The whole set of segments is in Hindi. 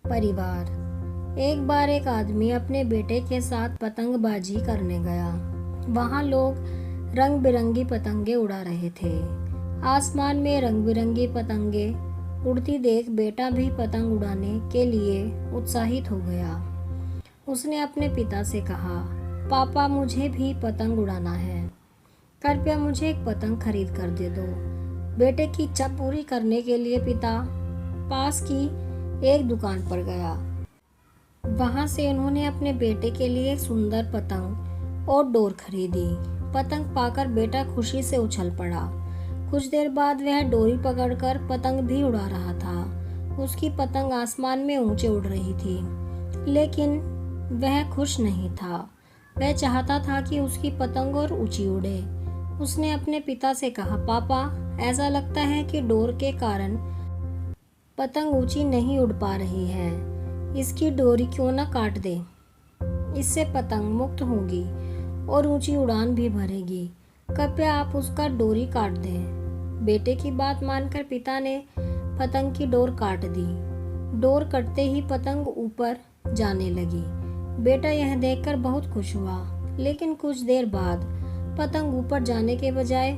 परिवार। एक बार एक आदमी अपने बेटे के साथ पतंगबाजी करने गया। वहां लोग रंग बिरंगी पतंगे उड़ा रहे थे। आसमान में रंग बिरंगी पतंगे उड़ती देख बेटा भी पतंग उड़ाने के लिए उत्साहित हो गया। उसने अपने पिता से कहा, पापा मुझे भी पतंग उड़ाना है, कृपया मुझे एक पतंग खरीद कर दे दो। बेटे की इच्छा पूरी करने के लिए पिता पास की एक दुकान पर गया। वहां से उन्होंने अपने बेटे के लिए एक सुंदर पतंग और डोर खरीदी। पतंग पाकर बेटा खुशी से उछल पड़ा। कुछ देर बाद वह डोरी पकड़कर पतंग भी उड़ा रहा था। उसकी पतंग आसमान में ऊंचे उड़ रही थी, लेकिन वह खुश नहीं था। वह चाहता था कि उसकी पतंग और ऊंची उड़े। उसने अपने पिता से कहा, पापा ऐसा लगता है कि डोर के कारण पतंग ऊंची नहीं उड़ पा रही है। इसकी डोरी क्यों ना काट दे, इससे पतंग मुक्त होगी और ऊंची उड़ान भी भरेगी। कृपया आप उसका डोरी काट दें। बेटे की बात मानकर पिता ने पतंग की डोर काट दी। डोर कटते ही पतंग ऊपर जाने लगी। बेटा यह देखकर बहुत खुश हुआ, लेकिन कुछ देर बाद पतंग ऊपर जाने के बजाय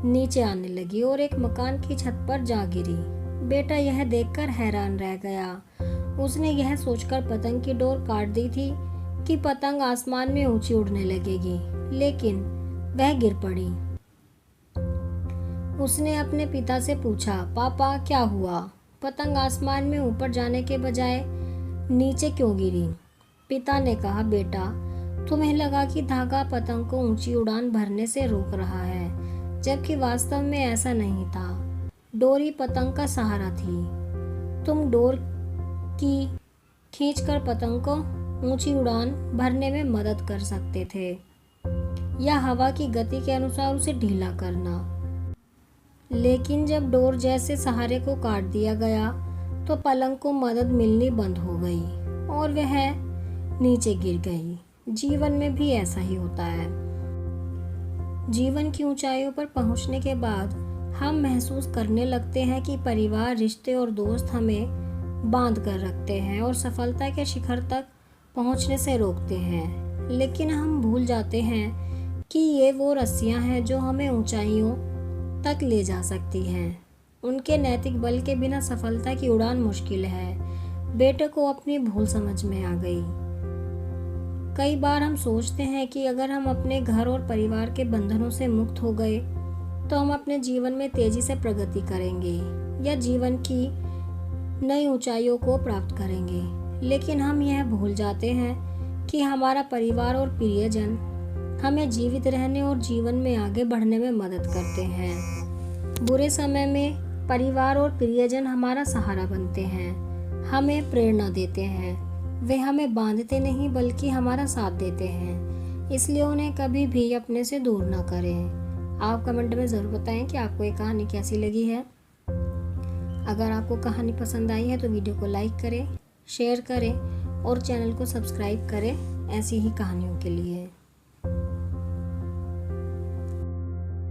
नीचे आने लगी और एक मकान की छत पर जा गिरी। बेटा यह देखकर हैरान रह गया। उसने यह सोचकर पतंग की डोर काट दी थी कि पतंग आसमान में ऊंची उड़ने लगेगी, लेकिन वह गिर पड़ी। उसने अपने पिता से पूछा, पापा क्या हुआ? पतंग आसमान में ऊपर जाने के बजाय नीचे क्यों गिरी? पिता ने कहा, बेटा तुम्हें लगा कि धागा पतंग को ऊंची उड़ान भरने से रोक रहा है, जबकि वास्तव में ऐसा नहीं था। डोरी पतंग का सहारा थी। तुम डोर की खींचकर पतंग को ऊंची उड़ान भरने में मदद कर सकते थे, या हवा की गति के अनुसार उसे ढीला करना। लेकिन जब डोर जैसे सहारे को काट दिया गया तो पलंग को मदद मिलनी बंद हो गई और वह नीचे गिर गई। जीवन में भी ऐसा ही होता है। जीवन की ऊंचाइयों पर पहुंचने के बाद हम महसूस करने लगते हैं कि परिवार, रिश्ते और दोस्त हमें बांध कर रखते हैं और सफलता के शिखर तक पहुंचने से रोकते हैं। लेकिन हम भूल जाते हैं कि ये वो रस्सियां हैं जो हमें ऊंचाइयों तक ले जा सकती हैं। उनके नैतिक बल के बिना सफलता की उड़ान मुश्किल है। बेटे को अपनी भूल समझ में आ गई। कई बार हम सोचते हैं कि अगर हम अपने घर और परिवार के बंधनों से मुक्त हो गए तो हम अपने जीवन में तेजी से प्रगति करेंगे या जीवन की नई ऊंचाइयों को प्राप्त करेंगे। लेकिन हम यह भूल जाते हैं कि हमारा परिवार और प्रियजन हमें जीवित रहने और जीवन में आगे बढ़ने में मदद करते हैं। बुरे समय में परिवार और प्रियजन हमारा सहारा बनते हैं, हमें प्रेरणा देते हैं। वे हमें बांधते नहीं बल्कि हमारा साथ देते हैं। इसलिए उन्हें कभी भी अपने से दूर ना करें। आप कमेंट में ज़रूर बताएं कि आपको ये कहानी कैसी लगी है। अगर आपको कहानी पसंद आई है तो वीडियो को लाइक करें, शेयर करें और चैनल को सब्सक्राइब करें ऐसी ही कहानियों के लिए।